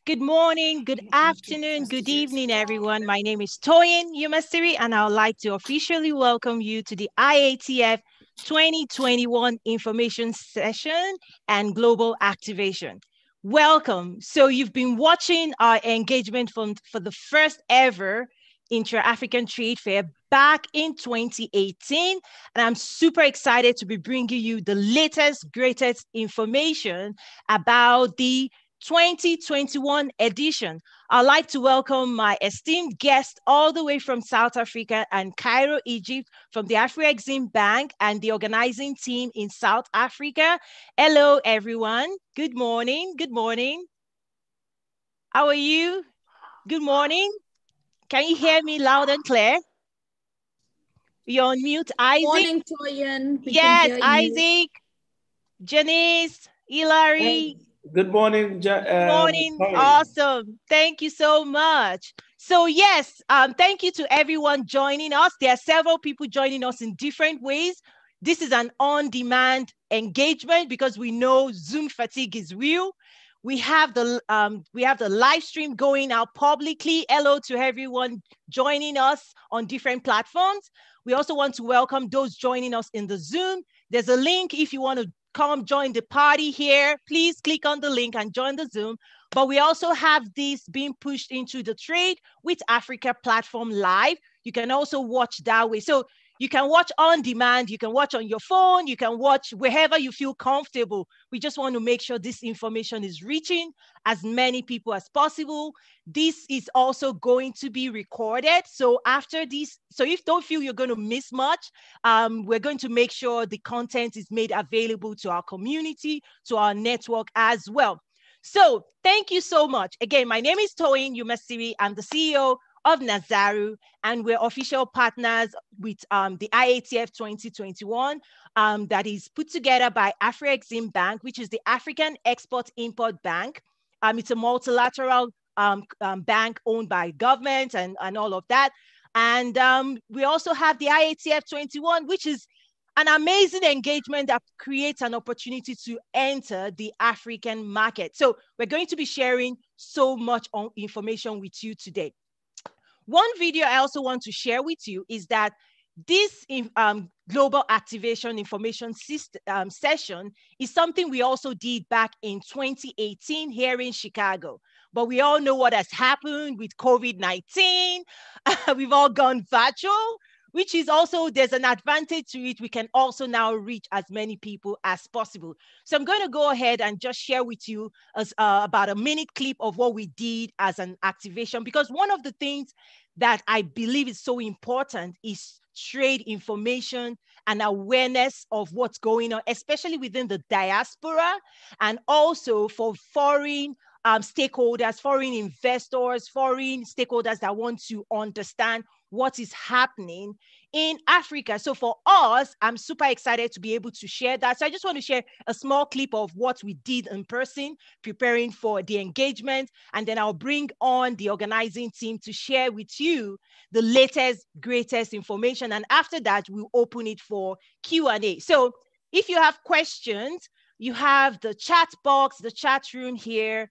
Good morning, good afternoon, good evening, everyone. My name is Toyin Yumastiri, and I would like to officially welcome you to the IATF 2021 information session and global activation. Welcome. So you've been watching our engagement for the first ever Intra-African Trade Fair back in 2018. And I'm super excited to be bringing you the latest, greatest information about the 2021 edition. I'd like to welcome my esteemed guest all the way from South Africa and Cairo, Egypt, from the Afrexim Bank and the organizing team in South Africa. Hello, everyone. Good morning. Good morning. How are you? Good morning. Can you hear me loud and clear? You're on mute, Isaac. Morning, Toyin. Yes, Isaac, Janice, Hilary. Good morning. Good morning. Awesome. Thank you so much. So yes, thank you to everyone joining us. There are several people joining us in different ways. This is an on-demand engagement because we know Zoom fatigue is real. We have the live stream going out publicly. Hello to everyone joining us on different platforms. We also want to welcome those joining us in the Zoom. There's a link if you want to come join the party here. Please click on the link and join the Zoom. But we also have this being pushed into the Trade with Africa platform live. You can also watch that way. So you can watch on demand, you can watch on your phone, you can watch wherever you feel comfortable. We just want to make sure this information is reaching as many people as possible. This is also going to be recorded. So after this, so if you don't feel you're going to miss much, we're going to make sure the content is made available to our community, to our network as well. So thank you so much. Again, my name is Toyin Yumastiri. I'm the CEO of Nazaru, and we're official partners with the IATF 2021 that is put together by Afrexim Bank, which is the African Export-Import Bank. It's a multilateral bank owned by government and all of that. And we also have the IATF 21, which is an amazing engagement that creates an opportunity to enter the African market. So we're going to be sharing so much information with you today. One video I also want to share with you is that this global activation information system, session is something we also did back in 2018 here in Chicago. But we all know what has happened with COVID-19. We've all gone virtual, which is also, there's an advantage to it. We can also now reach as many people as possible. So I'm going to go ahead and just share with you about a minute clip of what we did as an activation, because one of the things that I believe is so important is trade information and awareness of what's going on, especially within the diaspora, and also for foreign stakeholders, foreign investors, foreign stakeholders that want to understand what is happening in Africa. So for us, I'm super excited to be able to share that. So I just want to share a small clip of what we did in person, preparing for the engagement, and then I'll bring on the organizing team to share with you the latest, greatest information. And after that, we'll open it for Q&A. So if you have questions, you have the chat box, the chat room here.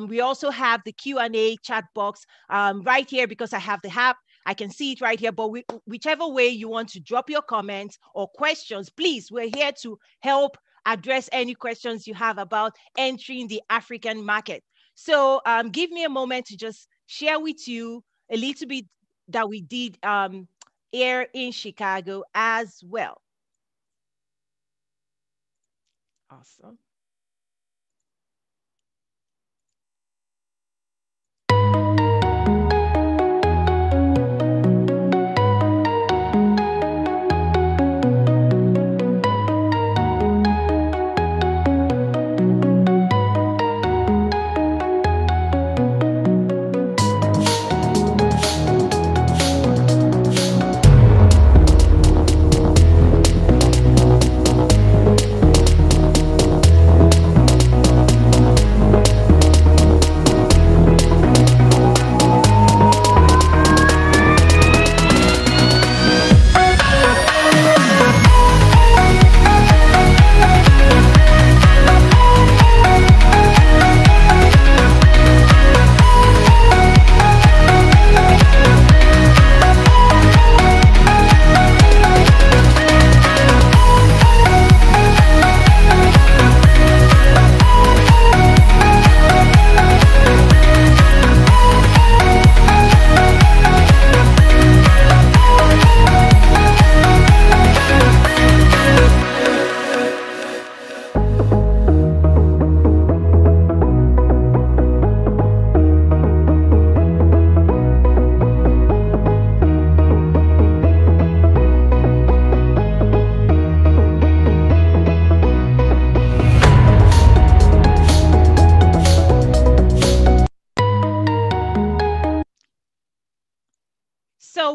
We also have the Q&A chat box right here because I have the app. I can see it right here, but whichever way you want to drop your comments or questions, please, we're here to help address any questions you have about entering the African market. So give me a moment to just share with you a little bit that we did here in Chicago as well. Awesome.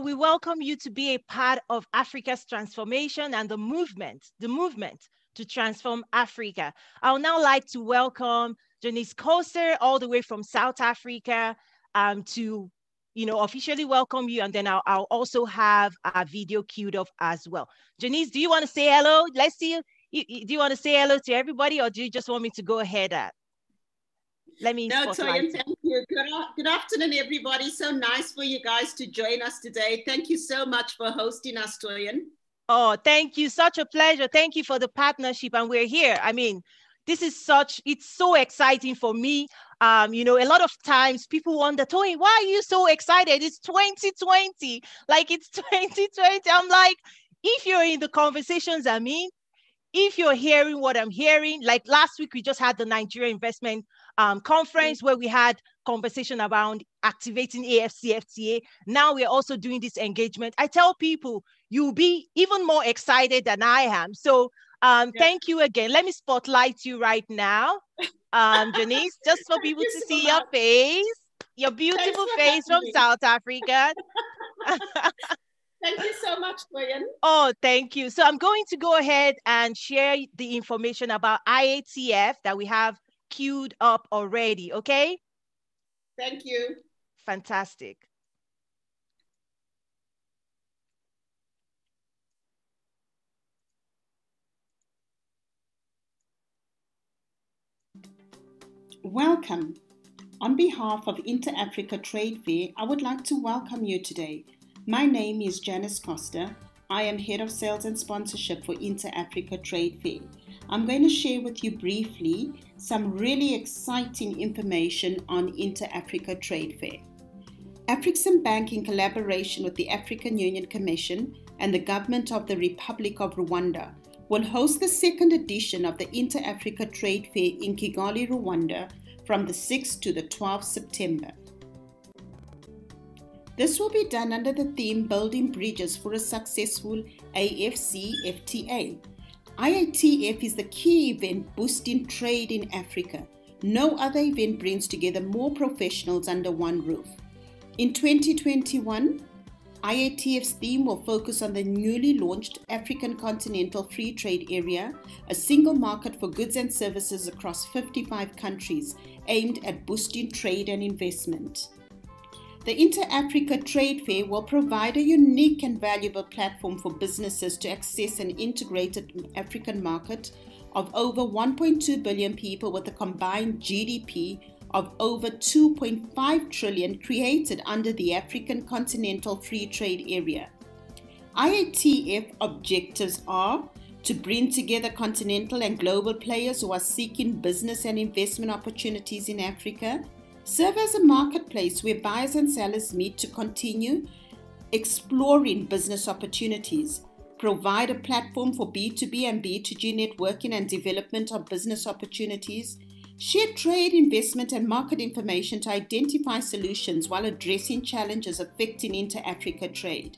we welcome you to be a part of Africa's transformation and the movement to transform Africa. I would now like to welcome Janice Koster all the way from South Africa to officially welcome you, and then I'll also have a video queued up as well. Janice, do you want to say hello? Let's see. Do you want to say hello to everybody, or do you just want me to go ahead? Let me Toyin, thank you. Good afternoon, everybody. So nice for you guys to join us today. Thank you so much for hosting us, Toyin. Oh, thank you. Such a pleasure. Thank you for the partnership. And we're here. I mean, it's so exciting for me. A lot of times people wonder, Toyin, why are you so excited? It's 2020. Like, it's 2020. I'm like, if you're in the conversations, if you're hearing what I'm hearing, like last week, we just had the Nigeria Investment Conference where we had conversation around activating AFCFTA. Now we're also doing this engagement. I tell people, you'll be even more excited than I am. So thank you again. Let me spotlight you right now, Janice, just for people to see your face, your beautiful face from South Africa. Thank you so much, Toyin. Oh, thank you. So I'm going to go ahead and share the information about IATF that we have queued up already, okay? Thank you. Fantastic. Welcome. On behalf of Intra-Africa Trade Fair, I would like to welcome you today. My name is Janice Costa. I am Head of Sales and Sponsorship for Intra-Africa Trade Fair. I'm going to share with you briefly some really exciting information on Intra-Africa Trade Fair. African Bank, in collaboration with the African Union Commission and the Government of the Republic of Rwanda, will host the second edition of the Intra-Africa Trade Fair in Kigali, Rwanda, from the 6th to the 12th September. This will be done under the theme Building Bridges for a Successful AFCFTA. IATF is the key event boosting trade in Africa. No other event brings together more professionals under one roof. In 2021, IATF's theme will focus on the newly launched African Continental Free Trade Area, a single market for goods and services across 55 countries aimed at boosting trade and investment. The Intra-Africa Trade Fair will provide a unique and valuable platform for businesses to access an integrated African market of over 1.2 billion people with a combined GDP of over 2.5 trillion created under the African Continental Free Trade Area. IATF objectives are to bring together continental and global players who are seeking business and investment opportunities in Africa, serve as a marketplace where buyers and sellers meet to continue exploring business opportunities, provide a platform for B2B and B2G networking and development of business opportunities, share trade, investment and market information to identify solutions while addressing challenges affecting inter-Africa trade.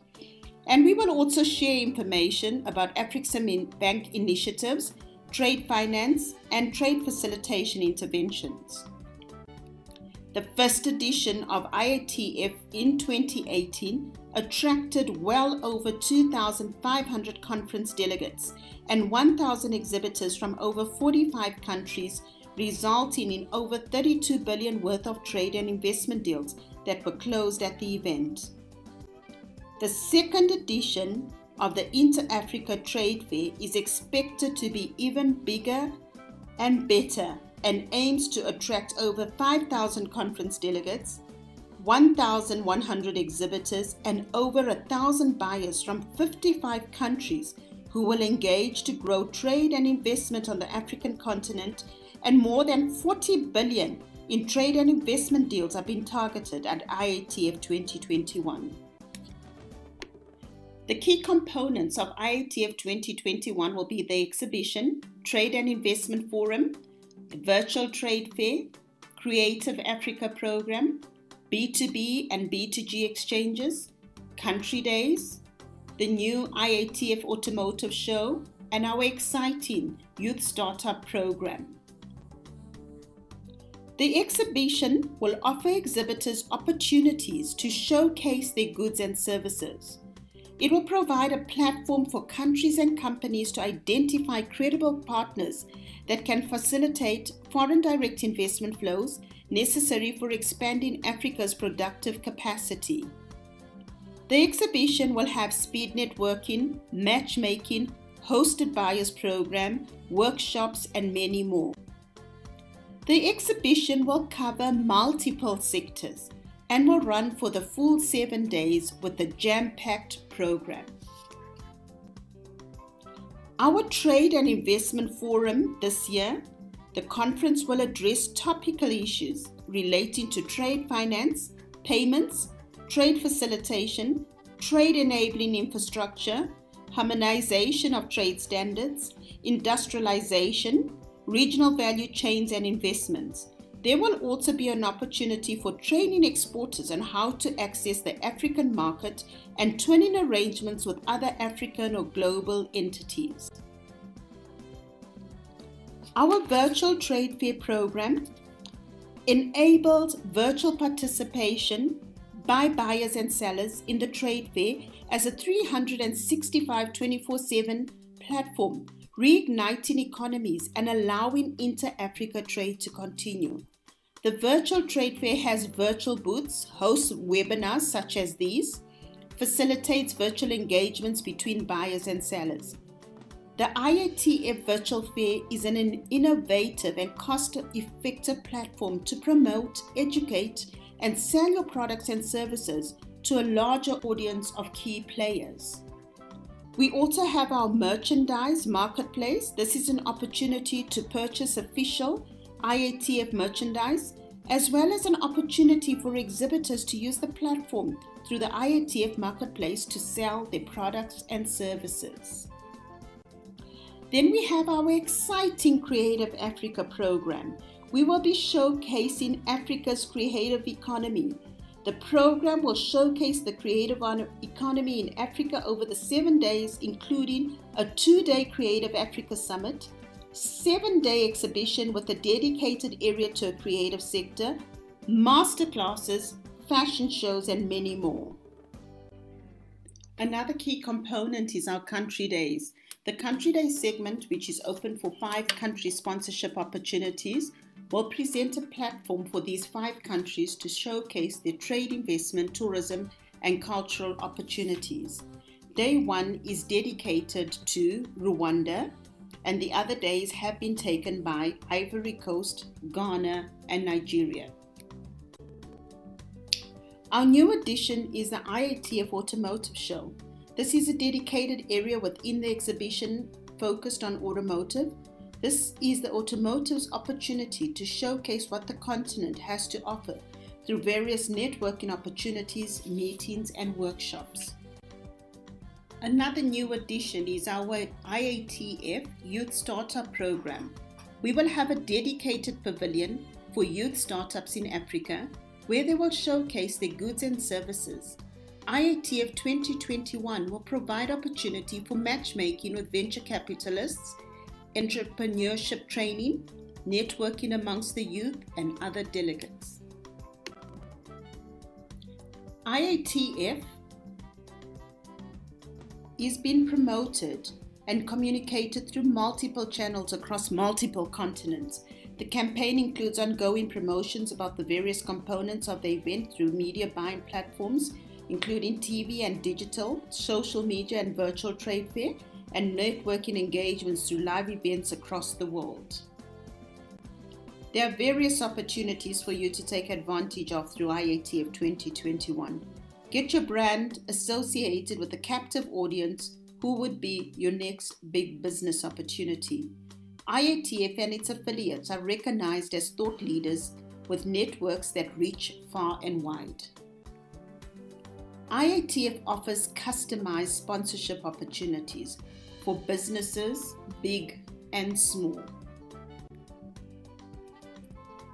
And we will also share information about African Bank initiatives, trade finance and trade facilitation interventions. The first edition of IATF in 2018 attracted well over 2,500 conference delegates and 1,000 exhibitors from over 45 countries, resulting in over 32 billion worth of trade and investment deals that were closed at the event. The second edition of the Intra-Africa Trade Fair is expected to be even bigger and better, and aims to attract over 5,000 conference delegates, 1,100 exhibitors, and over 1,000 buyers from 55 countries who will engage to grow trade and investment on the African continent, and more than 40 billion in trade and investment deals are being targeted at IATF 2021. The key components of IATF 2021 will be the exhibition, Trade and Investment Forum, the Virtual Trade Fair, Creative Africa Program, B2B and B2G exchanges, Country Days, the new IATF Automotive Show, and our exciting Youth Startup Program. The exhibition will offer exhibitors opportunities to showcase their goods and services. It will provide a platform for countries and companies to identify credible partners that can facilitate foreign direct investment flows necessary for expanding Africa's productive capacity. The exhibition will have speed networking, matchmaking, hosted buyers program, workshops, and many more. The exhibition will cover multiple sectors and will run for the full 7 days with a jam-packed program. Our Trade and Investment Forum this year, the conference will address topical issues relating to trade finance, payments, trade facilitation, trade enabling infrastructure, harmonization of trade standards, industrialization, regional value chains and investments. There will also be an opportunity for training exporters on how to access the African market and twinning arrangements with other African or global entities. Our virtual trade fair program enables virtual participation by buyers and sellers in the trade fair as a 365 24/7 platform, reigniting economies and allowing inter-Africa trade to continue. The virtual trade fair has virtual booths, hosts webinars such as these, facilitates virtual engagements between buyers and sellers. The IATF Virtual Fair is an innovative and cost-effective platform to promote, educate, and sell your products and services to a larger audience of key players. We also have our merchandise marketplace. This is an opportunity to purchase official IATF merchandise, as well as an opportunity for exhibitors to use the platform through the IATF marketplace to sell their products and services. Then we have our exciting Creative Africa program. We will be showcasing Africa's creative economy. The program will showcase the creative economy in Africa over the 7 days, including a 2-day Creative Africa Summit, 7-day exhibition with a dedicated area to a creative sector, masterclasses, fashion shows, and many more. Another key component is our Country Days. The Country Days segment, which is open for 5 country sponsorship opportunities, will present a platform for these 5 countries to showcase their trade, investment, tourism, and cultural opportunities. Day 1 is dedicated to Rwanda, and the other days have been taken by Ivory Coast, Ghana, and Nigeria. Our new addition is the IATF Automotive Show. This is a dedicated area within the exhibition focused on automotive. This is the automotive's opportunity to showcase what the continent has to offer through various networking opportunities, meetings, and workshops. Another new addition is our IATF Youth Startup Program. We will have a dedicated pavilion for youth startups in Africa where they will showcase their goods and services. IATF2021 will provide opportunity for matchmaking with venture capitalists, entrepreneurship training, networking amongst the youth, and other delegates. IATF is being promoted and communicated through multiple channels across multiple continents. The campaign includes ongoing promotions about the various components of the event through media buying platforms, including TV and digital, social media and virtual trade fair, and networking engagements through live events across the world. There are various opportunities for you to take advantage of through IATF 2021. Get your brand associated with a captive audience who would be your next big business opportunity. IATF and its affiliates are recognized as thought leaders with networks that reach far and wide. IATF offers customized sponsorship opportunities for businesses, big and small.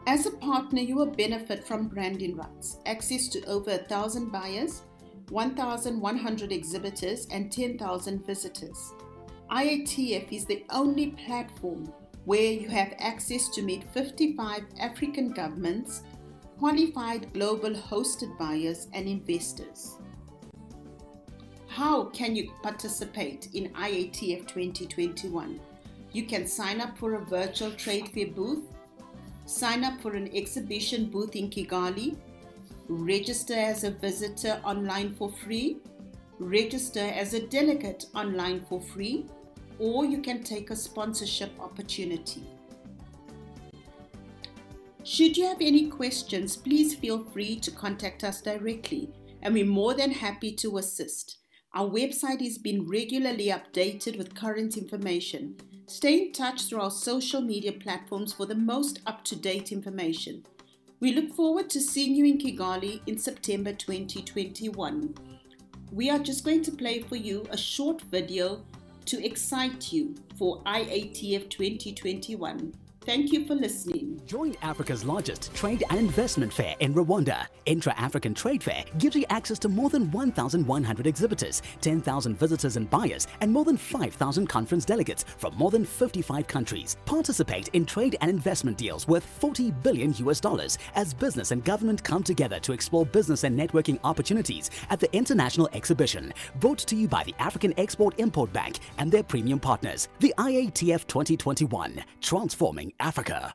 As a partner, you will benefit from branding rights, access to over 1,000 buyers, 1,100 exhibitors, and 10,000 visitors. IATF is the only platform where you have access to meet 55 African governments, qualified global hosted buyers and investors. How can you participate in IATF 2021? You can sign up for a virtual trade fair booth, sign up for an exhibition booth in Kigali, register as a visitor online for free, register as a delegate online for free, or you can take a sponsorship opportunity. Should you have any questions, please feel free to contact us directly, and we're more than happy to assist. Our website is being regularly updated with current information. Stay in touch through our social media platforms for the most up-to-date information. We look forward to seeing you in Kigali in September 2021. We are just going to play for you a short video to excite you for IATF 2021. Thank you for listening. Join Africa's largest trade and investment fair in Rwanda. Intra-African Trade Fair gives you access to more than 1,100 exhibitors, 10,000 visitors and buyers, and more than 5,000 conference delegates from more than 55 countries. Participate in trade and investment deals worth $40 billion as business and government come together to explore business and networking opportunities at the International Exhibition. Brought to you by the African Export-Import Bank and their premium partners. The IATF 2021, transforming Africa.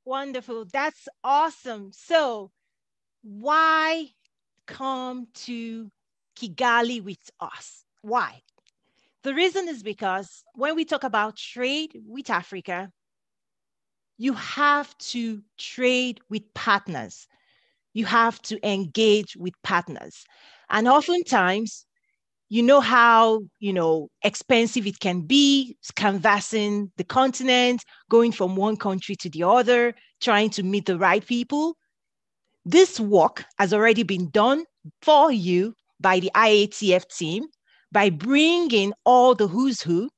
Wonderful. That's awesome. So why come to Kigali with us? Why? The reason is because when we talk about trade with Africa, you have to trade with partners. You have to engage with partners. And oftentimes, you know how, expensive it can be, canvassing the continent, going from one country to the other, trying to meet the right people. This work has already been done for you by the IATF team by bringing all the who's who,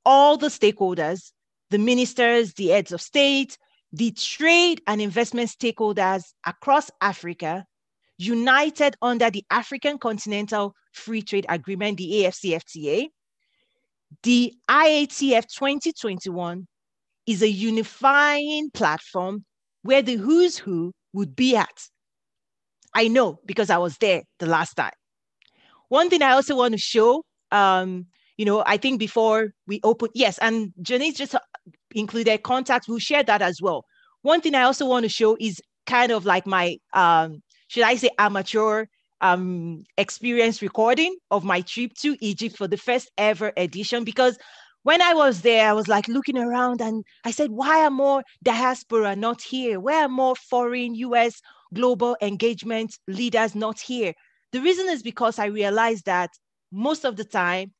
all the stakeholders, the ministers, the heads of state, the trade and investment stakeholders across Africa, united under the African Continental Free Trade Agreement, the AFCFTA. The IATF 2021 is a unifying platform where the who's who would be at. I know because I was there the last time. One thing I also want to show, I think before we open, yes, and Janice just included contacts, we'll share that as well. One thing I also want to show is kind of like my, should I say amateur experience recording of my trip to Egypt for the first ever edition, because when I was there, I was like looking around and I said, why are more diaspora not here? Where are more foreign US global engagement leaders not here? The reason is because I realized that most of the time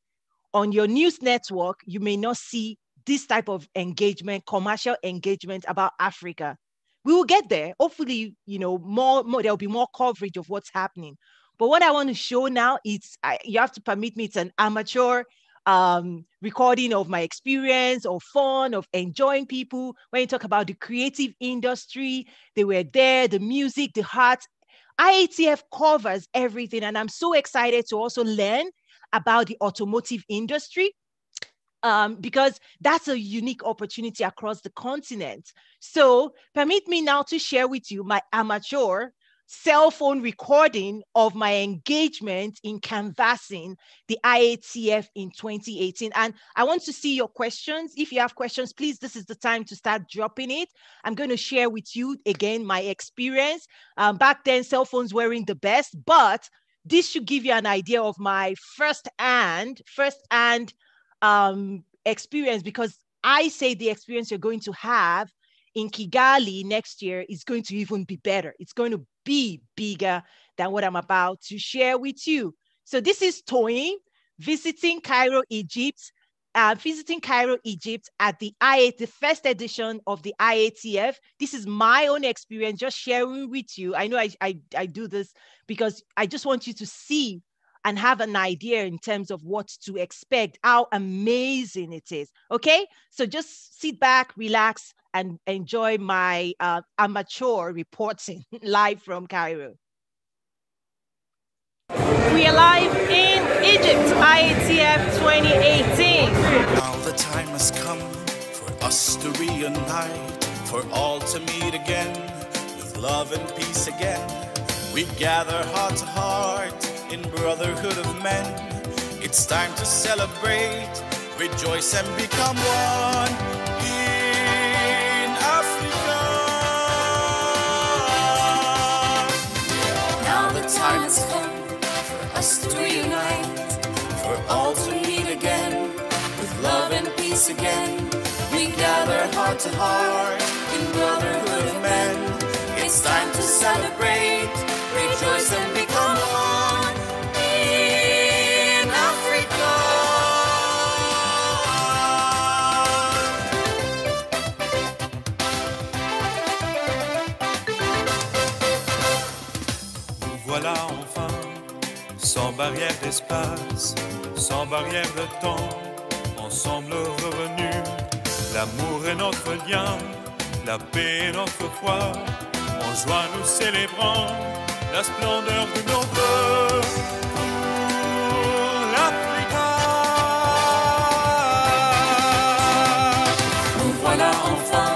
on your news network, you may not see this type of engagement, commercial engagement about Africa. We will get there. Hopefully, more there'll be more coverage of what's happening. But what I want to show now is, you have to permit me, it's an amateur recording of my experience, of fun, of enjoying people. When you talk about the creative industry, they were there, the music, the art. IATF covers everything. And I'm so excited to also learn about the automotive industry, because that's a unique opportunity across the continent. So permit me now to share with you my amateur cell phone recording of my engagement in canvassing the IATF in 2018. And I want to see your questions. If you have questions, please, this is the time to start dropping it. I'm going to share with you again my experience. Back then, cell phones weren't the best, but this should give you an idea of my first-hand experience, because I say the experience you're going to have in Kigali next year is going to even be better. It's going to be bigger than what I'm about to share with you. So this is Toyin visiting Cairo, Egypt, at the first edition of the IATF. This is my own experience, just sharing with you. I know I do this because I just want you to see and have an idea in terms of what to expect, how amazing it is, okay? So just sit back, relax, and enjoy my amateur reporting live from Cairo. We are live in Egypt, IATF 2018. Now the time has come for us to reunite, for all to meet again, with love and peace again. We gather heart to heart in brotherhood of men. It's time to celebrate, rejoice and become one in Africa. Now the time has come for us to reunite, for all to meet again, with love and peace again. We gather heart to heart in brotherhood of men. It's time to celebrate, rejoice and become one in Africa. Nous voilà enfin, sans barrière d'espace, sans barrière de temps, ensemble revenus. L'amour est notre lien, la paix est notre foi. En joie nous célébrons la splendeur de nos vœux pour l'Afrique. Nous voilà enfin,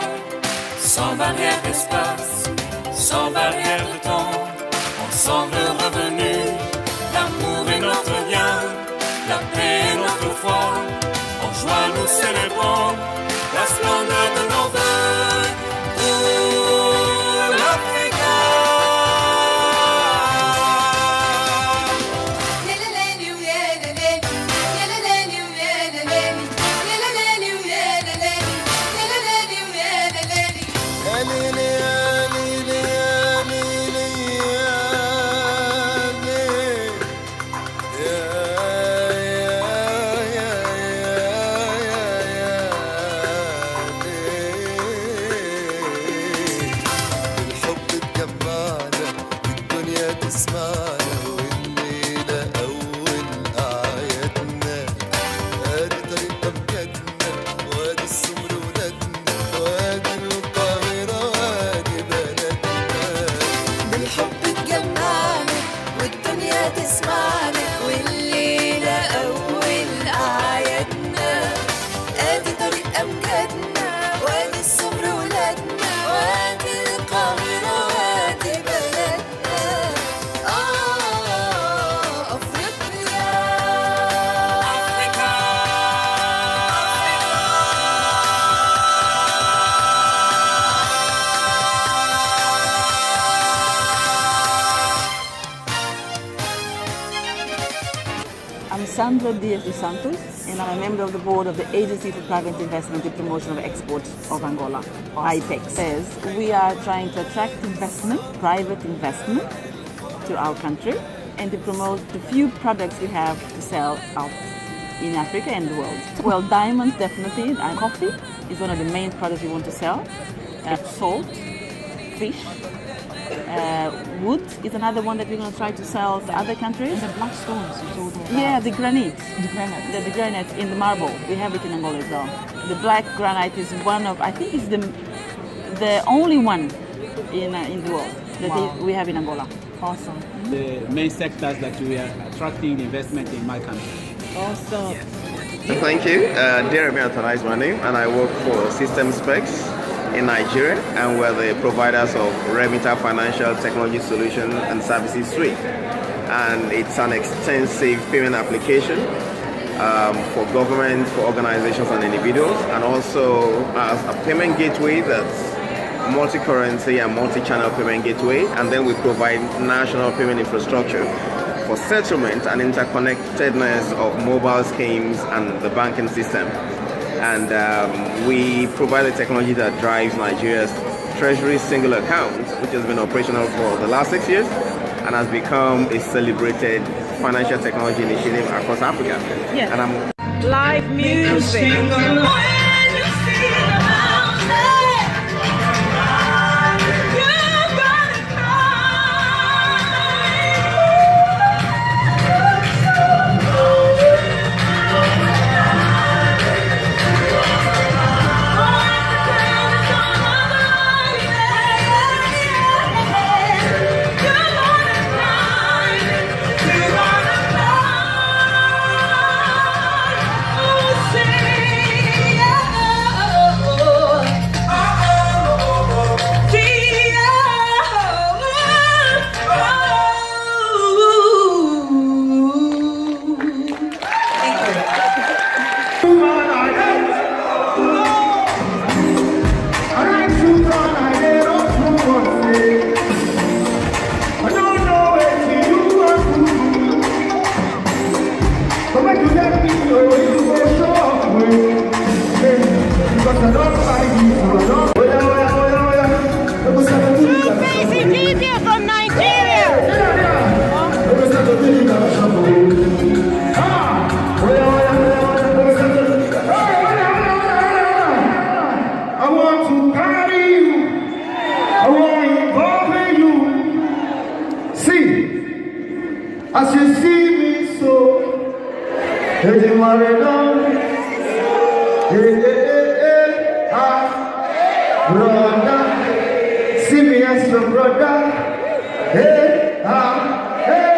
sans barrière d'espace, sans barrière de temps, ensemble revenus. L'amour est notre lien, la paix est notre foi. En joie nous célébrons la splendeur de nos vœux pour l'Afrique. Sandra Diaz dos Santos, and I'm a member of the board of the Agency for Private Investment and Promotion of Export of Angola, IPEX. Says we are trying to attract investment, private investment, to our country and to promote the few products we have to sell out in Africa and the world. Well, diamonds definitely, and coffee is one of the main products we want to sell. Salt, fish. Wood is another one that we're going to try to sell to other countries. And the black stones you told me about. Yeah, the granite. The granite. The granite in the marble. We have it in Angola as well. The black granite is one of, I think it's the only one in the world that we have in Angola. Awesome. The main sectors that we are attracting investment in my country. Awesome. Yes. Thank you. Jeremy Anthony is my name, and I work for System Specs in Nigeria, and we're the providers of Remita Financial Technology Solution and Services Suite. And it's an extensive payment application for government, for organizations and individuals, and also as a payment gateway that's multi-currency and multi-channel payment gateway. And then we provide national payment infrastructure for settlement and interconnectedness of mobile schemes and the banking system. And we provide the technology that drives Nigeria's Treasury single account, which has been operational for the last 6 years and has become a celebrated financial technology initiative across Africa. Yes. And I'm live music. You wanna As you see me so, hey, brother, see me as your brother, hey, hey.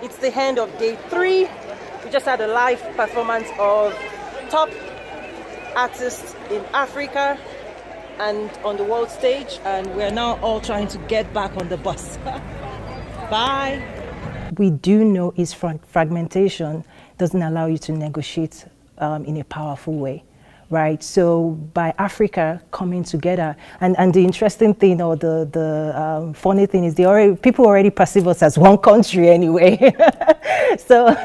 It's the end of day 3. We just had a live performance of top artists in Africa and on the world stage, and we're now all trying to get back on the bus. Bye. We do know is fragmentation doesn't allow you to negotiate in a powerful way, right? So by Africa coming together, and the interesting thing or the funny thing is people already perceive us as one country anyway. so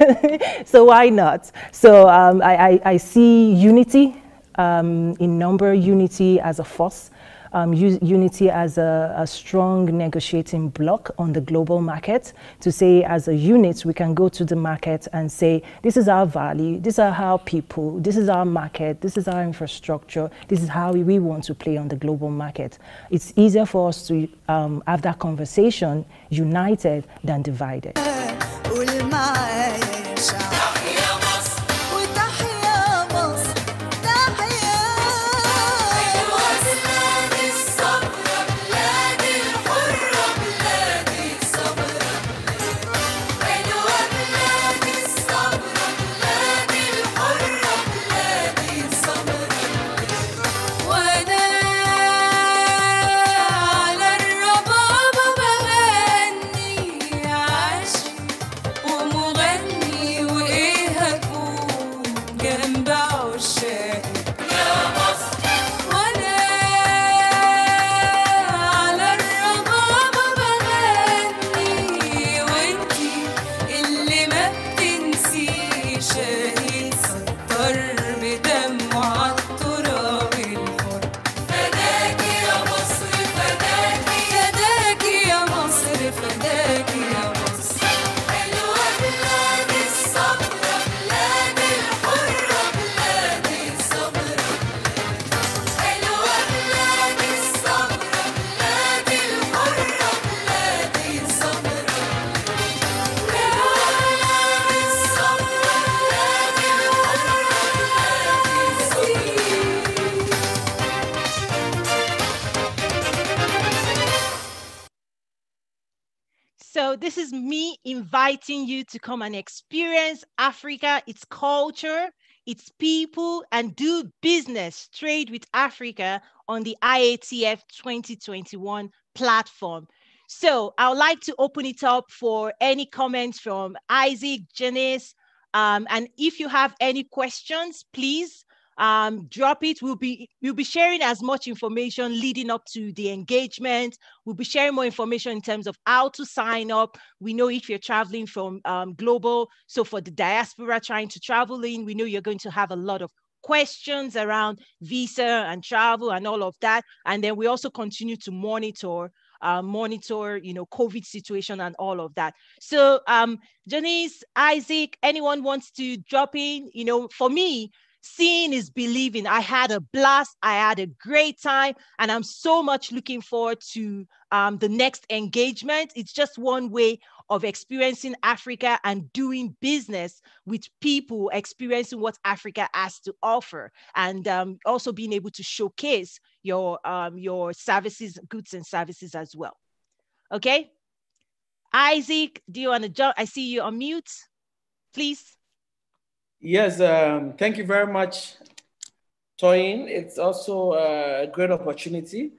why not? So I see unity in number, unity as a force, unity as a strong negotiating bloc on the global market, to say as a unit we can go to the market and say this is our value, these are our people, this is our market, this is our infrastructure, this is how we want to play on the global market. It's easier for us to have that conversation united than divided. So this is me inviting you to come and experience Africa, its culture, its people, and do business, trade with Africa on the IATF 2021 platform. So I would like to open it up for any comments from Isaac, Janice, and if you have any questions, please drop it. We'll be sharing as much information leading up to the engagement. We'll be sharing more information in terms of how to sign up. We know if you're traveling from global, so for the diaspora trying to travel in, we know you're going to have a lot of questions around visa and travel and all of that. And then we also continue to monitor, COVID situation and all of that. So Janice, Isaac, anyone wants to drop in? For me, seeing is believing. I had a blast. I had a great time, and I'm so much looking forward to the next engagement. It's just one way of experiencing Africa and doing business with people, experiencing what Africa has to offer, and also being able to showcase your services, goods and services as well. Okay, Isaac, do you want to jump? I see you on mute, please. Yes, thank you very much, Toyin. It's also a great opportunity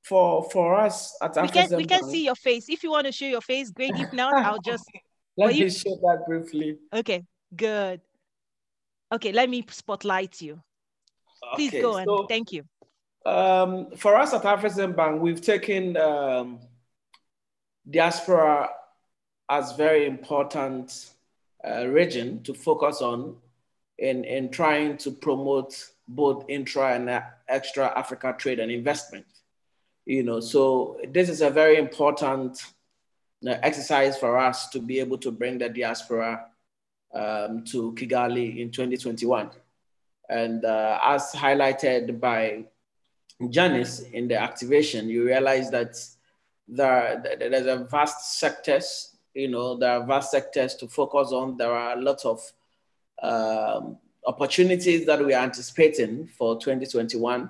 for us at Afrexim we can see your face. If you want to show your face, great. If not, I'll just let me show that briefly. Okay, good. Okay, let me spotlight you. Please go on. Thank you. For us at Afrexim Bank, we've taken diaspora as very important region to focus on in trying to promote both intra and extra Africa trade and investment. So this is a very important exercise for us to be able to bring the diaspora to Kigali in 2021. And as highlighted by Janice in the activation, you realize that there's a vast sectors, there are vast sectors to focus on. There are a lot of opportunities that we are anticipating for 2021.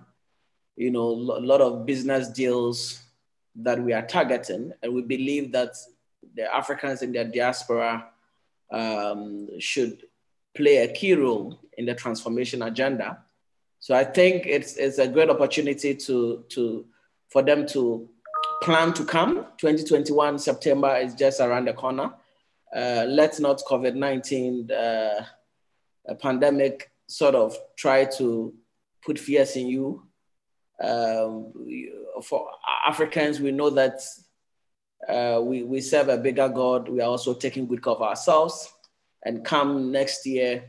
A lot of business deals that we are targeting, and we believe that the Africans in their diaspora should play a key role in the transformation agenda. So I think it's a great opportunity for them to plan to come. 2021 September is just around the corner. Let's not COVID-19 pandemic sort of try to put fears in you. For Africans, we know that we serve a bigger God. We are also taking good care of ourselves. And come next year,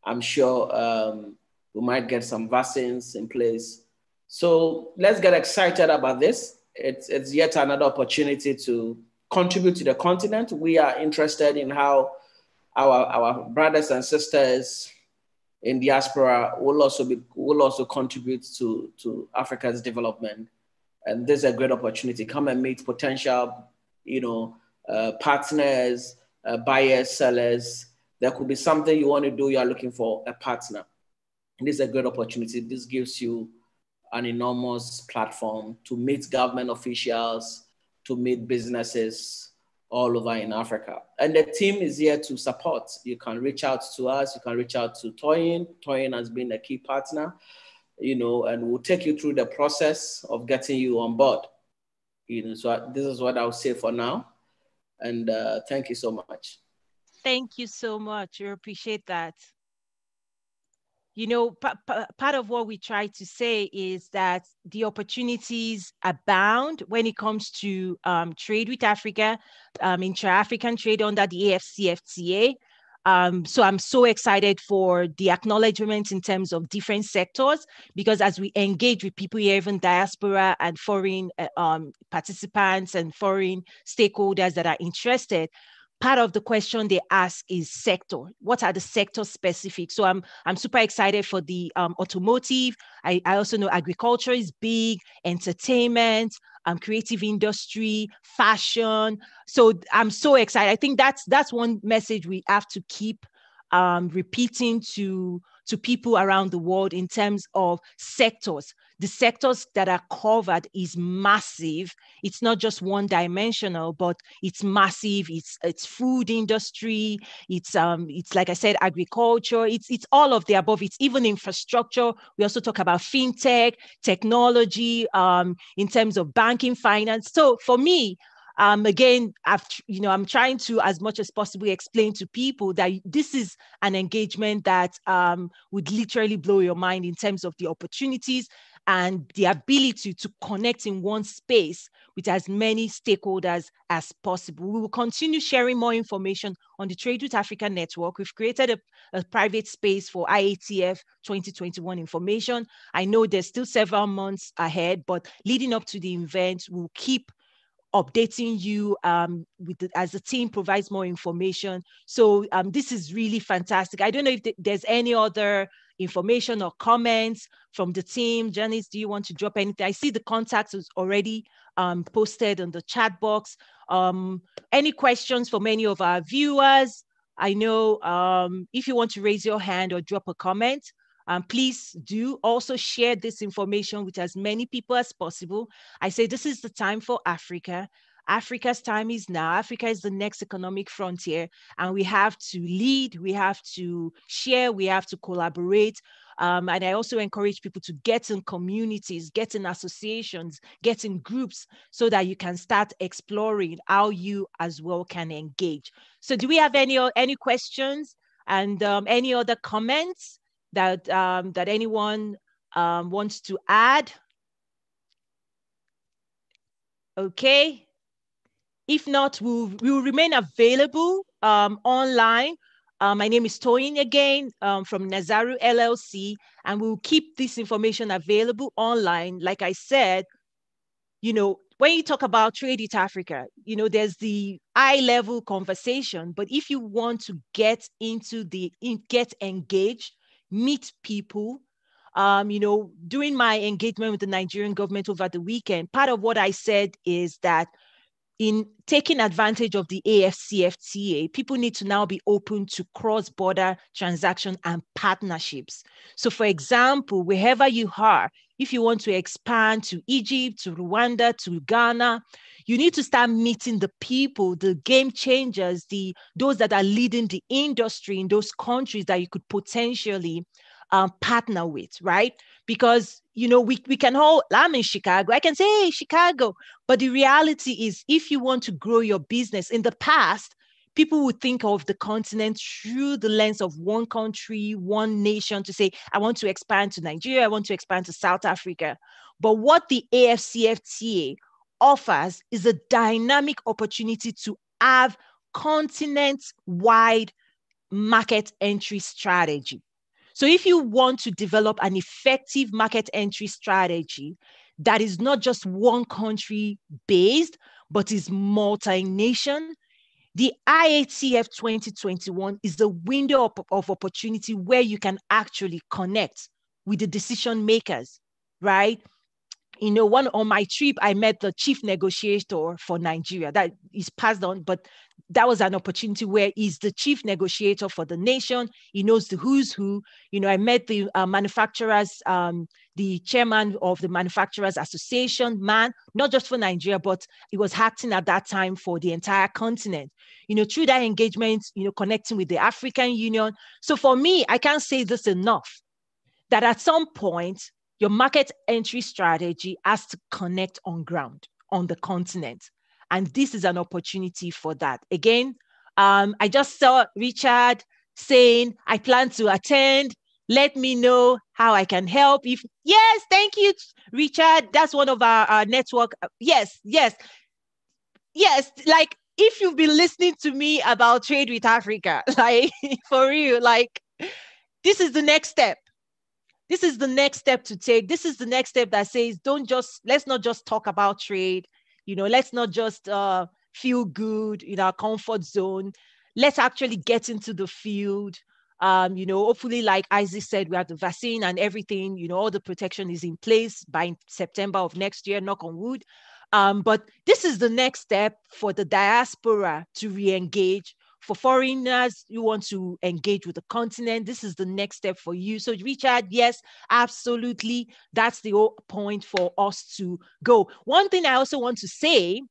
I'm sure we might get some vaccines in place. So let's get excited about this. It's yet another opportunity to contribute to the continent. We are interested in how our brothers and sisters in diaspora will also contribute to Africa's development. And this is a great opportunity. Come and meet potential, partners, buyers, sellers. There could be something you want to do. You are looking for a partner. And this is a great opportunity. This gives you an enormous platform to meet government officials, to meet businesses all over in Africa. And the team is here to support. You can reach out to us. You can reach out to Toyin. Toyin has been a key partner, and we'll take you through the process of getting you on board. So this is what I'll say for now. And thank you so much. Thank you so much. We appreciate that. Part of what we try to say is that the opportunities abound when it comes to trade with Africa, intra-African trade under the AFCFTA. So I'm so excited for the acknowledgement in terms of different sectors, because as we engage with people here, even diaspora and foreign participants and foreign stakeholders that are interested, part of the question they ask is sector. What are the sector specific? So I'm super excited for the automotive. I also know agriculture is big, entertainment, creative industry, fashion. So I'm so excited. I think that's one message we have to keep repeating to people around the world in terms of sectors. The sectors that are covered is massive. It's not just one dimensional, but it's massive. It's food industry. It's like I said, agriculture. It's all of the above. It's even infrastructure. We also talk about fintech, technology, in terms of banking, finance. So for me, again, I'm trying to, as much as possible, explain to people that this is an engagement that would literally blow your mind in terms of the opportunities and the ability to connect in one space with as many stakeholders as possible. We will continue sharing more information on the Trade with Africa network. We've created a private space for IATF 2021 information. I know there's still several months ahead, but leading up to the event, we'll keep updating you as the team provides more information. So this is really fantastic. I don't know if there's any other information or comments from the team. Janice, do you want to drop anything? I see the contacts is already posted on the chat box. Any questions from any of our viewers? I know if you want to raise your hand or drop a comment, please do also share this information with as many people as possible. I say this is the time for Africa. Africa's time is now. Africa is the next economic frontier, and we have to lead, we have to share, we have to collaborate. And I also encourage people to get in communities, get in associations, get in groups, so that you can start exploring how you as well can engage. So do we have any questions and any other comments that anyone wants to add? Okay. If not, we will remain available online. My name is Toyin again from Nazaru LLC, and we'll keep this information available online. Like I said, when you talk about Trade East Africa, there's the high-level conversation, but if you want to get engaged, meet people, during my engagement with the Nigerian government over the weekend, part of what I said is that in taking advantage of the AFCFTA, people need to now be open to cross-border transaction and partnerships. So for example, wherever you are, if you want to expand to Egypt, to Rwanda, to Ghana, you need to start meeting the people, the game changers, those that are leading the industry in those countries that you could potentially partner with, right? Because, we can I'm in Chicago. I can say, hey, Chicago. But the reality is, if you want to grow your business, in the past, people would think of the continent through the lens of one country, one nation, to say, I want to expand to Nigeria, I want to expand to South Africa. But what the AFCFTA offers is a dynamic opportunity to have continent-wide market entry strategy. So if you want to develop an effective market entry strategy that is not just one country based, but is multi-nation, the IATF 2021 is the window of opportunity where you can actually connect with the decision makers, right? On my trip, I met the chief negotiator for Nigeria. That is passed on, but that was an opportunity where he's the chief negotiator for the nation. He knows the who's who. I met the manufacturers, the chairman of the Manufacturers Association, not just for Nigeria, but he was acting at that time for the entire continent. Through that engagement, connecting with the African Union. So for me, I can't say this enough, that at some point, your market entry strategy has to connect on ground, on the continent. And this is an opportunity for that. Again, I just saw Richard saying, I plan to attend. Let me know how I can help. Yes, thank you, Richard. That's one of our network. Yes. Like, if you've been listening to me about Trade with Africa, like, for real, like, this is the next step. This is the next step to take. This is the next step that says, let's not just talk about trade. Let's not just feel good in our comfort zone. Let's actually get into the field. Hopefully, like Isaac said, we have the vaccine and everything, all the protection is in place by September of next year, knock on wood. But this is the next step for the diaspora to re-engage. For foreigners who want to engage with the continent, this is the next step for you. So Richard, yes, absolutely. That's the whole point for us to go. One thing I also want to say,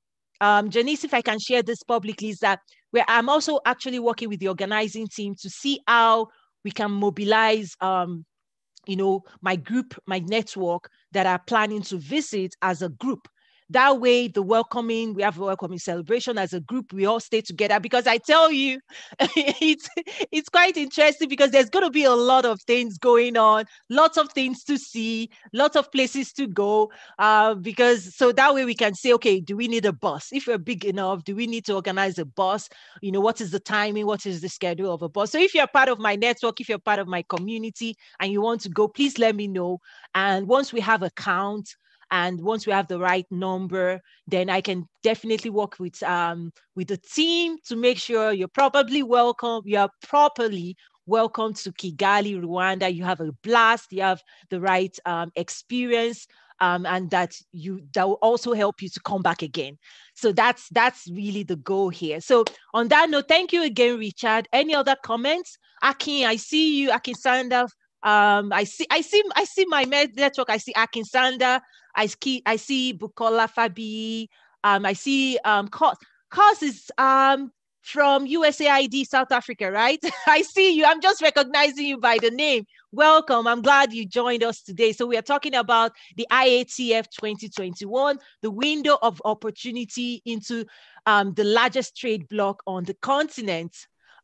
Janice, if I can share this publicly, is that I'm also actually working with the organizing team to see how we can mobilize my group, my network that are planning to visit as a group. That way, we have a welcoming celebration as a group. We all stay together, because I tell you, it's quite interesting, because there's going to be a lot of things going on, lots of things to see, lots of places to go. So that way we can say, okay, do we need a bus? If we're big enough, do we need to organize a bus? What is the timing? What is the schedule of a bus? So if you're part of my network, if you're part of my community and you want to go, please let me know. And once we have a count, and once we have the right number, then I can definitely work with the team to make sure you're properly welcome. You are properly welcome to Kigali, Rwanda. You have a blast. You have the right experience, and that will also help you to come back again. So that's really the goal here. So on that note, thank you again, Richard. Any other comments? Akin, I see you. Akin Sanda. I see my network. I see Akin Sanda. I see Bukola Fabi. I see Cos is from USAID South Africa, right? I see you. I'm just recognizing you by the name. Welcome. I'm glad you joined us today. So we are talking about the IATF 2021, the window of opportunity into the largest trade bloc on the continent.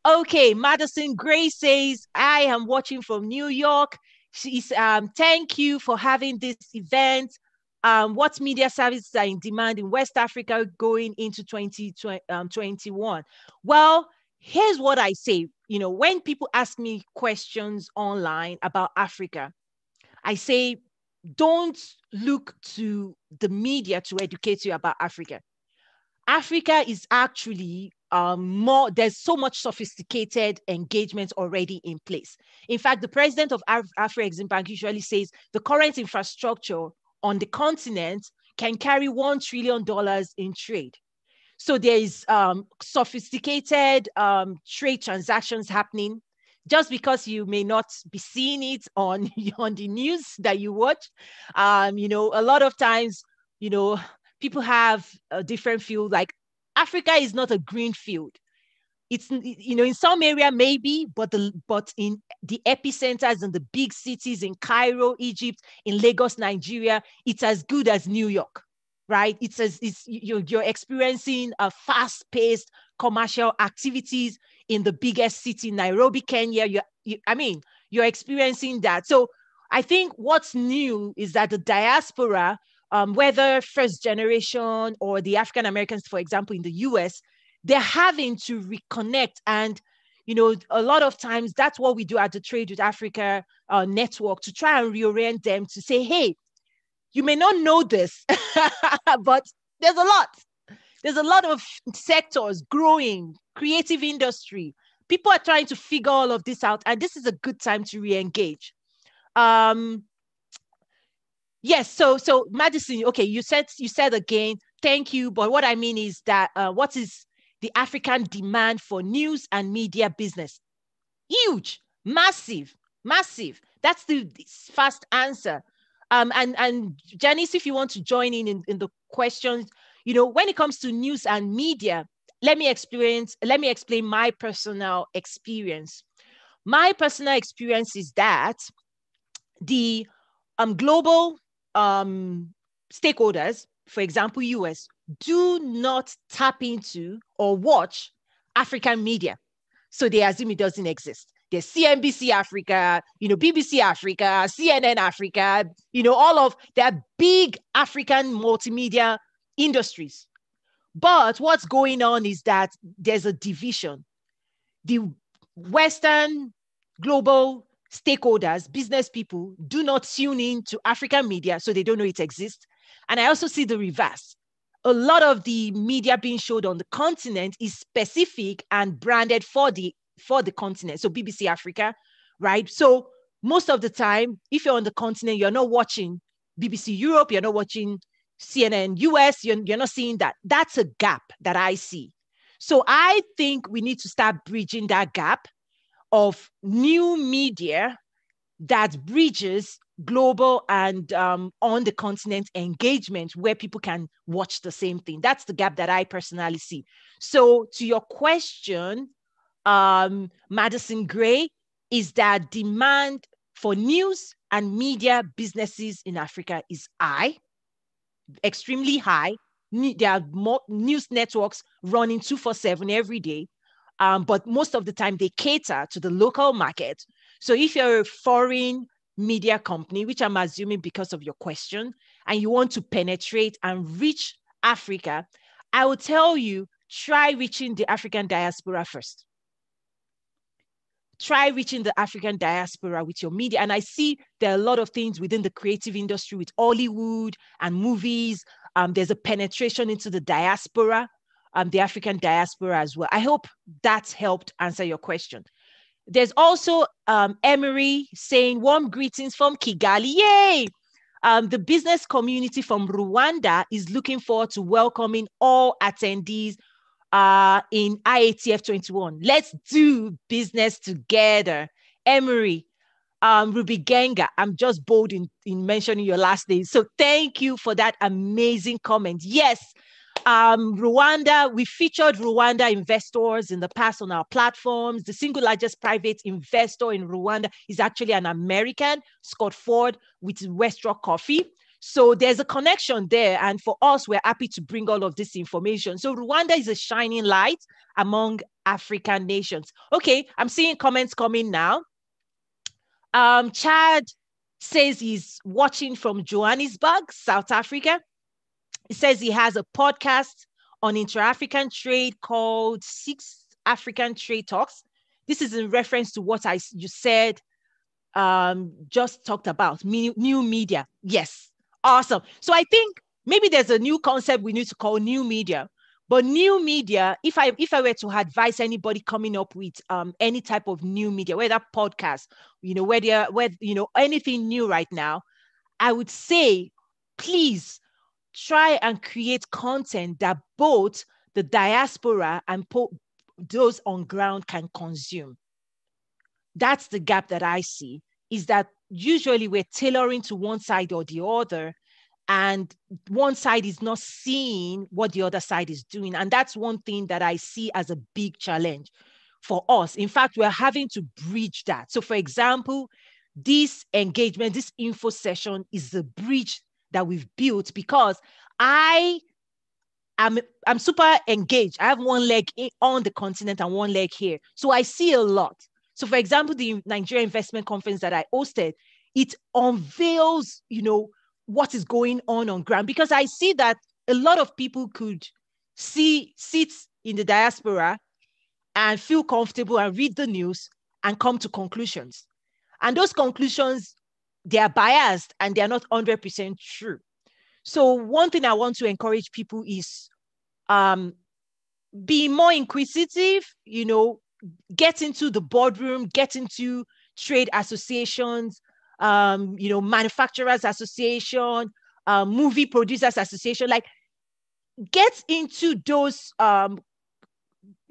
Okay, Madison Gray says, I am watching from New York. She's thank you for having this event. What media services are in demand in West Africa going into 2021? Well, here's what I say. You know, when people ask me questions online about Africa, I say, don't look to the media to educate you about Africa. Africa is actually there's so much sophisticated engagement already in place. In fact, the president of Afro-Exim Bank usually says the current infrastructure on the continent can carry $1 trillion in trade. So there is sophisticated trade transactions happening. Just because you may not be seeing it on the news that you watch, you know, a lot of times, you know, people have a different field. Like Africa is not a green field. It's, you know, in some area maybe, but in the epicenters and the big cities in Cairo, Egypt, in Lagos, Nigeria, it's as good as New York, right? You're experiencing a fast-paced commercial activities in the biggest city, Nairobi, Kenya. You're experiencing that. So I think what's new is that the diaspora, whether first generation or the African Americans, for example, in the US, they're having to reconnect. And, you know, a lot of times that's what we do at the Trade with Africa network, to try and reorient them to say, hey, you may not know this, but there's a lot. There's a lot of sectors growing, creative industry. People are trying to figure all of this out, and this is a good time to re-engage. Yes, so Madison, okay, you said again, thank you, but what I mean is that what is the African demand for news and media business? Huge, massive. That's the fast answer. And Janice, if you want to join in the questions, you know, when it comes to news and media, let me explain my personal experience. My personal experience is that the global stakeholders, for example, US, do not tap into or watch African media. So they assume it doesn't exist. There's CNBC Africa, you know, BBC Africa, CNN Africa, you know, all of their big African multimedia industries. But what's going on is that there's a division. The Western global stakeholders, business people, do not tune in to African media, so they don't know it exists. And I also see the reverse. A lot of the media being showed on the continent is specific and branded for the continent. So BBC Africa, right? So most of the time, if you're on the continent, you're not watching BBC Europe, you're not watching CNN US, you're not seeing that. That's a gap that I see. So I think we need to start bridging that gap of new media that bridges global and on the continent engagement where people can watch the same thing. That's the gap that I personally see. So to your question, Madison Gray, is that demand for news and media businesses in Africa is high, extremely high. There are more news networks running 24/7 every day. But most of the time they cater to the local market. So if you're a foreign media company, which I'm assuming because of your question, and you want to penetrate and reach Africa, I will tell you, try reaching the African diaspora first. Try reaching the African diaspora with your media. And I see there are a lot of things within the creative industry with Hollywood and movies. There's a penetration into the diaspora, the African diaspora as well. I hope that's helped answer your question. There's also Emery saying, warm greetings from Kigali. Yay! The business community from Rwanda is looking forward to welcoming all attendees in IATF21. Let's do business together. Emery, Ruby Genga, I'm just bold in mentioning your last name. So thank you for that amazing comment. Yes, Rwanda, we featured Rwanda investors in the past on our platforms. The single largest private investor in Rwanda is actually an American, Scott Ford, with West Rock Coffee. So there's a connection there. And for us, we're happy to bring all of this information. So Rwanda is a shining light among African nations. Okay, I'm seeing comments coming now. Chad says he's watching from Johannesburg, South Africa. He says he has a podcast on intra-African trade called Six African Trade Talks. This is in reference to what you said, just talked about, new media. Yes. Awesome. So I think maybe there's a new concept we need to call new media. But new media, if I were to advise anybody coming up with any type of new media, whether podcast, anything new right now, I would say, please try and create content that both the diaspora and those on ground can consume. That's the gap that I see, is that usually we're tailoring to one side or the other, and one side is not seeing what the other side is doing. And that's one thing that I see as a big challenge for us. In fact, we're having to bridge that. So for example, this engagement, this info session is the bridge that we've built, because I'm super engaged. I have one leg on the continent and one leg here. So I see a lot. So for example, the Nigeria Investment Conference that I hosted, it unveils, what is going on ground, because I see that a lot of people could sit in the diaspora and feel comfortable and read the news and come to conclusions. And those conclusions, they are biased and they are not 100% true. So one thing I want to encourage people is be more inquisitive, get into the boardroom, get into trade associations, manufacturers association, movie producers association, like get into those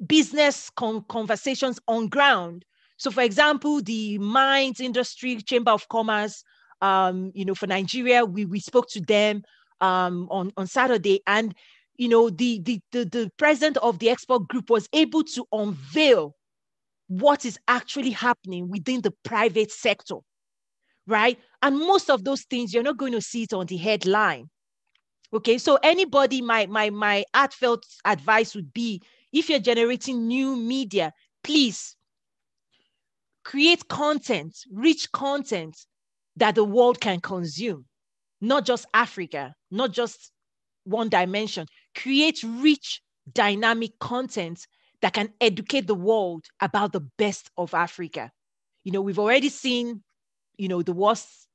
business conversations on ground. So for example, the Mines Industry Chamber of Commerce, for Nigeria, we spoke to them on Saturday, and the president of the export group was able to unveil what is actually happening within the private sector, right? And most of those things, you're not going to see it on the headline. Okay, so anybody, my heartfelt advice would be, if you're generating new media, please create content, rich content that the world can consume, not just Africa, not just one dimension. Create rich, dynamic content that can educate the world about the best of Africa. We've already seen, the worst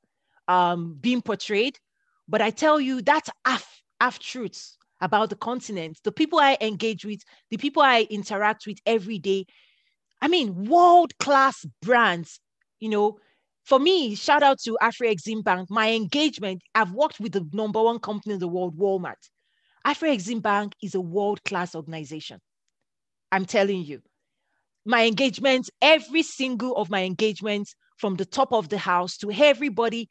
being portrayed, but I tell you, that's half truths about the continent. The people I engage with, the people I interact with every day, world-class brands. For me, shout out to Afro-Exim Bank. My engagement, I've worked with the #1 company in the world, Walmart. Afro-Exim Bank is a world-class organization. I'm telling you, my engagements, every single of my engagements, from the top of the house to everybody,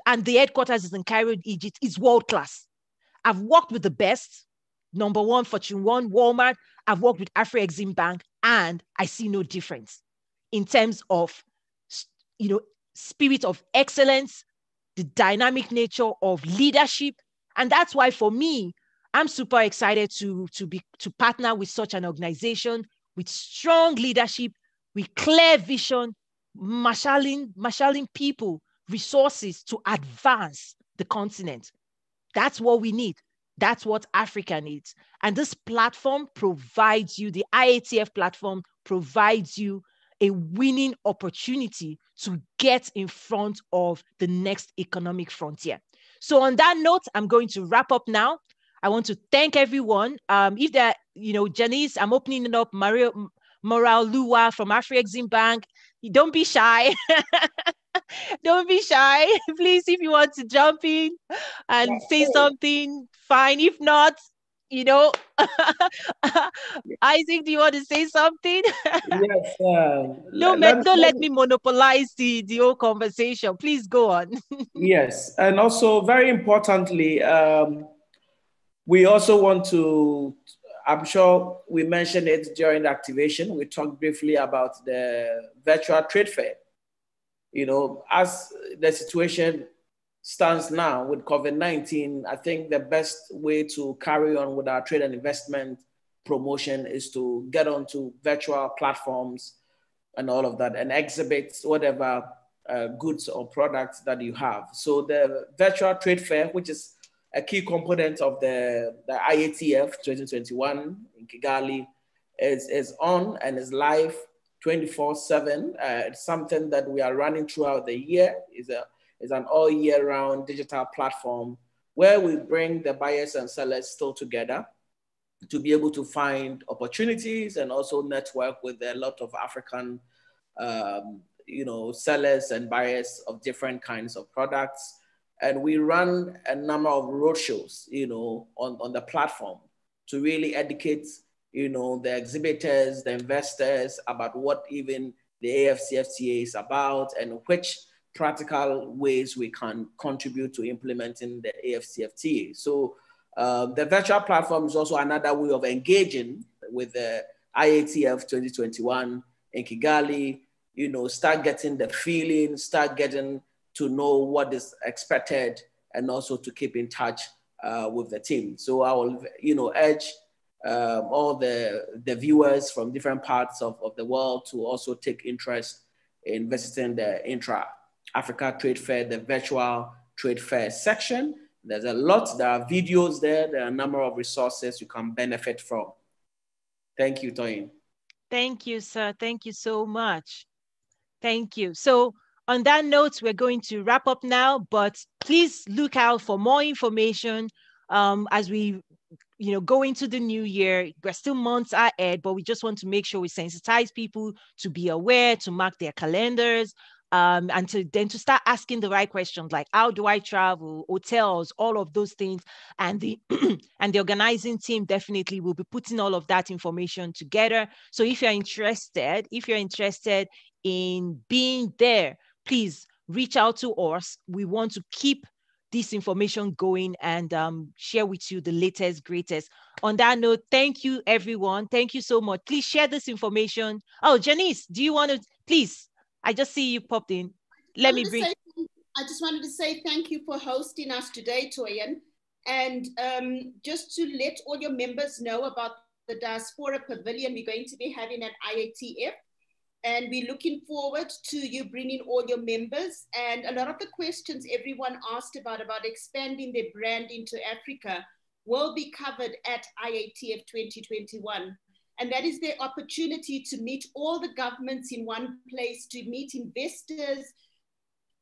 and the headquarters is in Cairo, Egypt, is world-class. I've worked with the best, #1, Fortune 1, Walmart. I've worked with Afro-Exim Bank, and I see no difference in terms of, spirit of excellence, the dynamic nature of leadership. And that's why, for me, I'm super excited to partner with such an organization with strong leadership, with clear vision, marshalling people, resources to advance the continent. That's what we need. That's what Africa needs. And this platform provides you, the IATF platform provides you a winning opportunity to get in front of the next economic frontier. So on that note, I'm going to wrap up now. I want to thank everyone. If there, Janice, I'm opening it up. Moral Lua from Afro-Exim Bank. Don't be shy. Don't be shy. Please, if you want to jump in and say something, fine. If not, Isaac, do you want to say something? Yes. Don't let me monopolize the whole conversation. Please go on. Yes. And also, very importantly, We also want to, I'm sure we mentioned it during the activation. We talked briefly about the virtual trade fair. You know, as the situation stands now with COVID-19, I think the best way to carry on with our trade and investment promotion is to get onto virtual platforms and all of that and exhibit whatever goods or products that you have. So the virtual trade fair, which is a key component of the IATF 2021 in Kigali, is on and is live 24/7. It's something that we are running throughout the year. It's an all year round digital platform where we bring the buyers and sellers still together to be able to find opportunities and also network with a lot of African sellers and buyers of different kinds of products. And we run a number of roadshows, on the platform to really educate, the exhibitors, the investors about what even the AFCFTA is about and which practical ways we can contribute to implementing the AFCFTA. So the virtual platform is also another way of engaging with the IATF 2021 in Kigali, start getting the feeling, start getting to know what is expected and also to keep in touch with the team. So I will, urge all the viewers from different parts of the world to also take interest in visiting the Intra-Africa Trade Fair, the virtual trade fair section. There's a lot, there are videos there are a number of resources you can benefit from. Thank you, Toyin. Thank you, sir. Thank you so much. Thank you. So on that note, we're going to wrap up now, but please look out for more information as we go into the new year. We're still months ahead, but we just want to make sure we sensitize people to be aware, to mark their calendars, and to start asking the right questions like how do I travel, hotels, all of those things. And the and the organizing team definitely will be putting all of that information together. So if you're interested in being there, please reach out to us. We want to keep this information going and share with you the latest, greatest. On that note, thank you, everyone. Thank you so much. Please share this information. Oh, Janice, do you want to, please? I just see you popped in. I just wanted to say thank you for hosting us today, Toyin. And just to let all your members know about the Diaspora Pavilion we're going to be having at IATF. And we're looking forward to you bringing all your members. And a lot of the questions everyone asked about expanding their brand into Africa will be covered at IATF 2021. And that is the opportunity to meet all the governments in one place, to meet investors,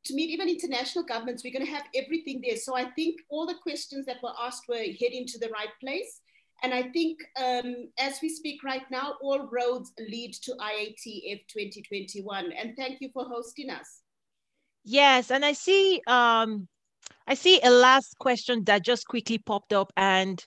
to meet even international governments. We're going to have everything there. So I think all the questions that were asked were heading to the right place. And I think as we speak right now, all roads lead to IATF 2021. And thank you for hosting us. Yes, and I see a last question that just quickly popped up, and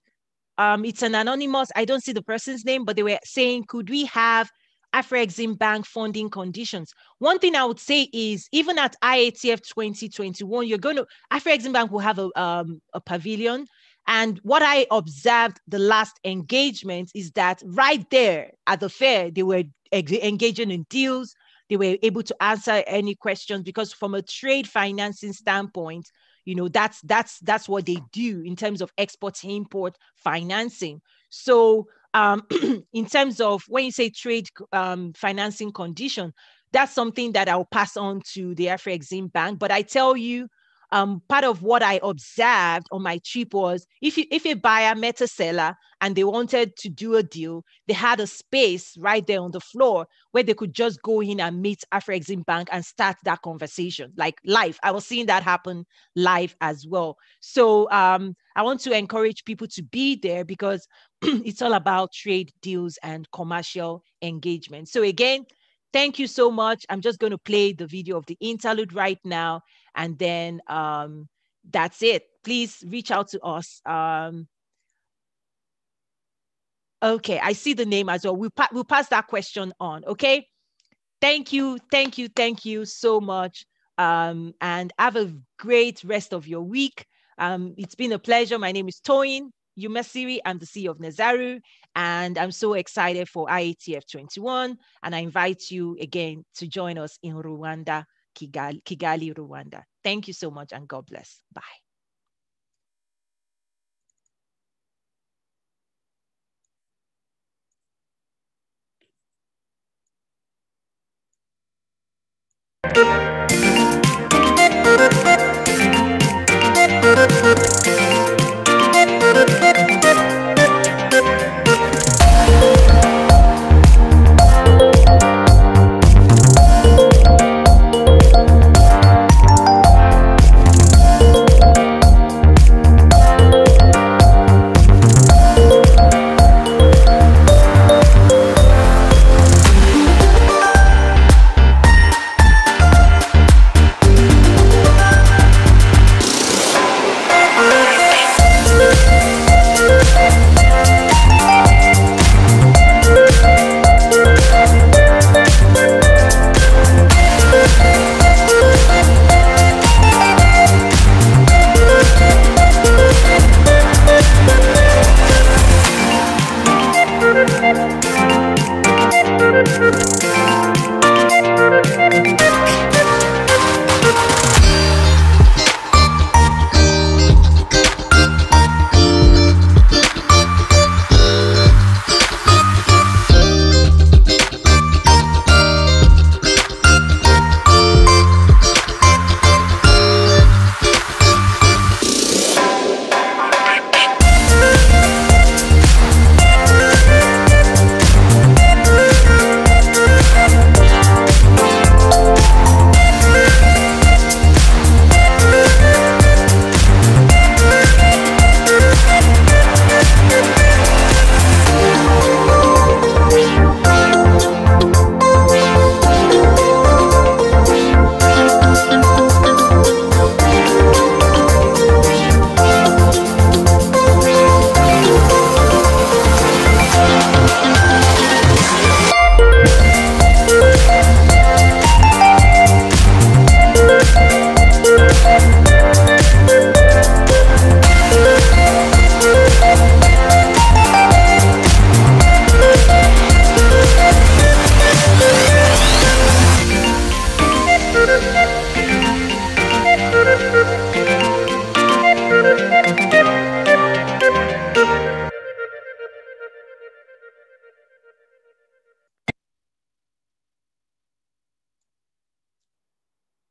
it's an anonymous. I don't see the person's name, but they were saying, could we have Afro-Exim Bank funding conditions? One thing I would say is, even at IATF 2021, Afro-Exim Bank will have a pavilion. And what I observed the last engagement is that right there at the fair, they were engaging in deals. They were able to answer any questions, because from a trade financing standpoint, that's what they do in terms of export-import financing. So in terms of when you say trade financing condition, that's something that I'll pass on to the Afro-Exim Bank. But I tell you, part of what I observed on my trip was if a buyer met a seller and they wanted to do a deal, they had a space right there on the floor where they could just go in and meet Afro-Exim Bank and start that conversation, like live. I was seeing that happen live as well. So I want to encourage people to be there, because it's all about trade deals and commercial engagement. So again, thank you so much. I'm just going to play the video of the interlude right now, and then that's it. Please reach out to us. Okay, I see the name as well. We'll pass that question on, okay? Thank you so much, and have a great rest of your week. It's been a pleasure. My name is Toyin. Umasiri. I'm the CEO of Nazaru, and I'm so excited for IATF21. And I invite you again to join us in Rwanda, Kigali, Rwanda. Thank you so much, and God bless. Bye. Thank you.